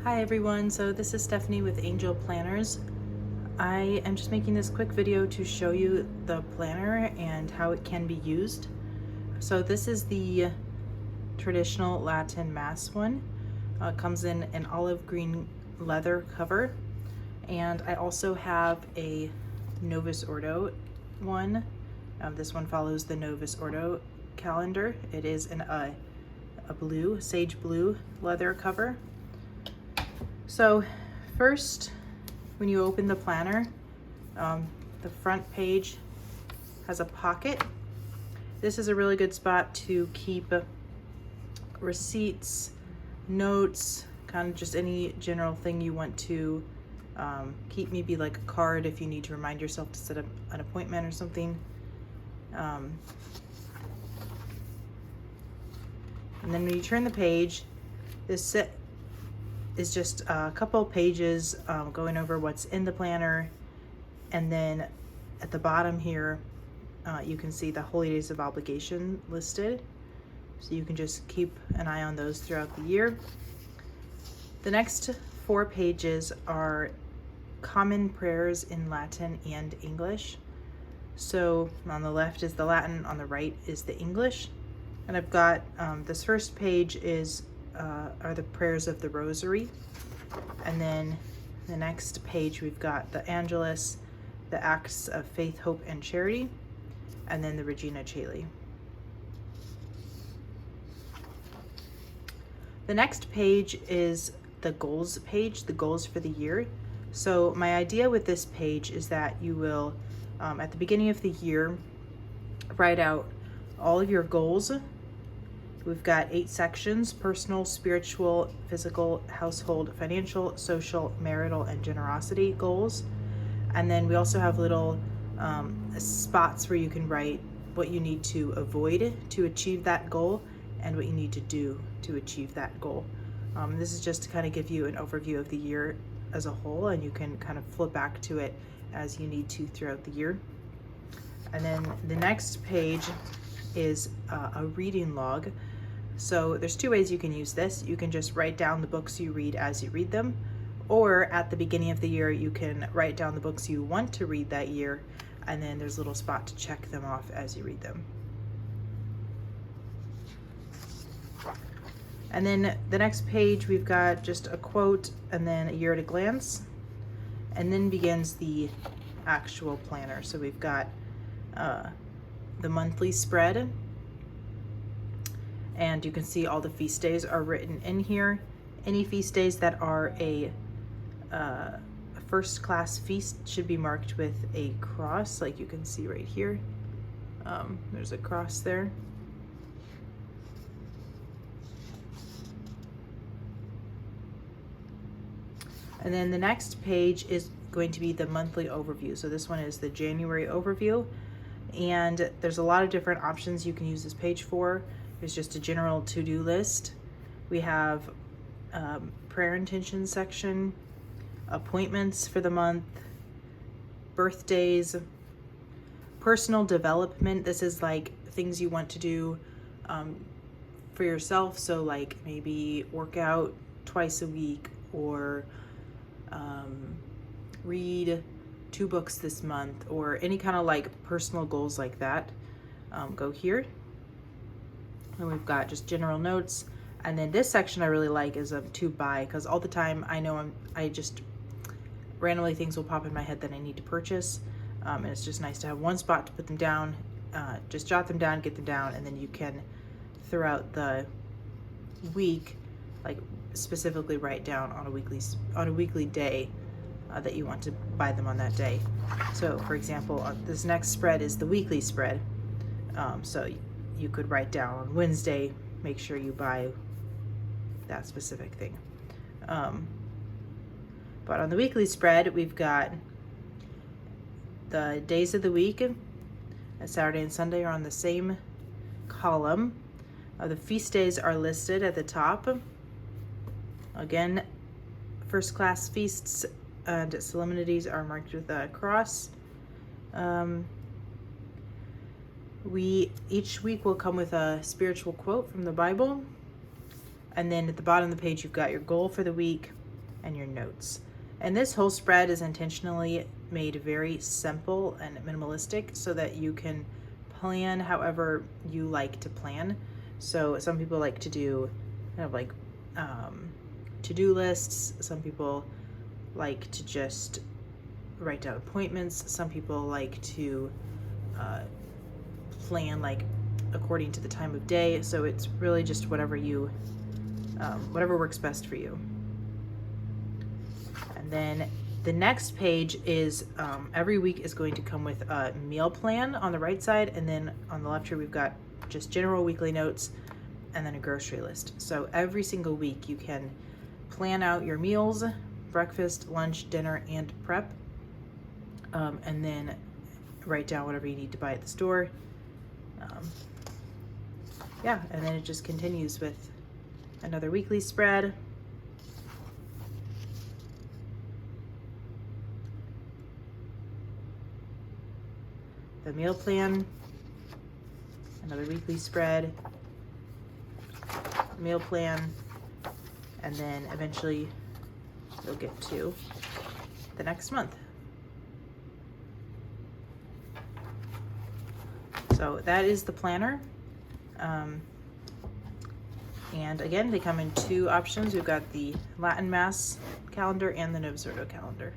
Hi everyone, so this is Stephanie with Angel Planners. I am just making this quick video to show you the planner and how it can be used. So this is the traditional Latin Mass one. It comes in an olive green leather cover, and I also have a Novus Ordo one. This one follows the Novus Ordo calendar. It is a blue, sage blue leather cover. So first, when you open the planner, the front page has a pocket. This is a really good spot to keep receipts, notes, kind of just any general thing you want to keep, maybe like a card if you need to remind yourself to set up an appointment or something. And then when you turn the page, this set is just a couple pages going over what's in the planner, and then at the bottom here you can see the holy days of obligation listed, so you can just keep an eye on those throughout the year. The next 4 pages are common prayers in Latin and English. So on the left is the Latin, on the right is the English, and I've got this first page are the prayers of the Rosary, and then the next page we've got the Angelus, the Acts of Faith, Hope, and Charity, and then the Regina Caeli. The next page is the goals page, the goals for the year. So my idea with this page is that you will, at the beginning of the year, write out all of your goals. We've got 8 sections: personal, spiritual, physical, household, financial, social, marital, and generosity goals. And then we also have little spots where you can write what you need to avoid to achieve that goal and what you need to do to achieve that goal. This is just to kind of give you an overview of the year as a whole, and you can kind of flip back to it as you need to throughout the year. And then the next page is a reading log. So there's 2 ways you can use this. You can just write down the books you read as you read them, or at the beginning of the year you can write down the books you want to read that year, and then there's a little spot to check them off as you read them. And then the next page we've got just a quote and then a year at a glance, and then begins the actual planner. So we've got the monthly spread, and you can see all the feast days are written in here. Any feast days that are a first class feast should be marked with a cross, like you can see right here. There's a cross there. And then the next page is going to be the monthly overview. So this one is the January overview, and there's a lot of different options you can use this page for. There's just a general to-do list. We have prayer intention section, appointments for the month, birthdays, personal development. This is like things you want to do for yourself. So like maybe work out twice a week, or read 2 books this month, or any kind of like personal goals like that. Go here. And we've got just general notes. And then this section I really like is to buy, because all the time I know I just randomly things will pop in my head that I need to purchase. And it's just nice to have one spot to put them down. Just jot them down, get them down, and then you can throughout the week, like specifically write down on a weekly day that you want to buy them on that day. So for example, this next spread is the weekly spread. So you could write down on Wednesday, make sure you buy that specific thing. But on the weekly spread, we've got the days of the week. Saturday and Sunday are on the same column. The feast days are listed at the top. Again, first class feasts and solemnities are marked with a cross. Each week will come with a spiritual quote from the Bible. And then at the bottom of the page, you've got your goal for the week, and your notes. And this whole spread is intentionally made very simple and minimalistic so that you can plan however you like to plan. So some people like to do kind of like to-do lists. Some people like to just write down appointments. Some people like to plan like according to the time of day. So it's really just whatever you, whatever works best for you. And then the next page is every week is going to come with a meal plan on the right side, and then on the left here we've got just general weekly notes and then a grocery list. So every single week you can plan out your meals, breakfast, lunch, dinner, and prep, and then write down whatever you need to buy at the store. Yeah, and then it just continues with another weekly spread. The meal plan, another weekly spread, meal plan, and then eventually you'll get to the next month. So that is the planner. And again, they come in two options. We've got the Latin Mass calendar and the Novus Ordo calendar.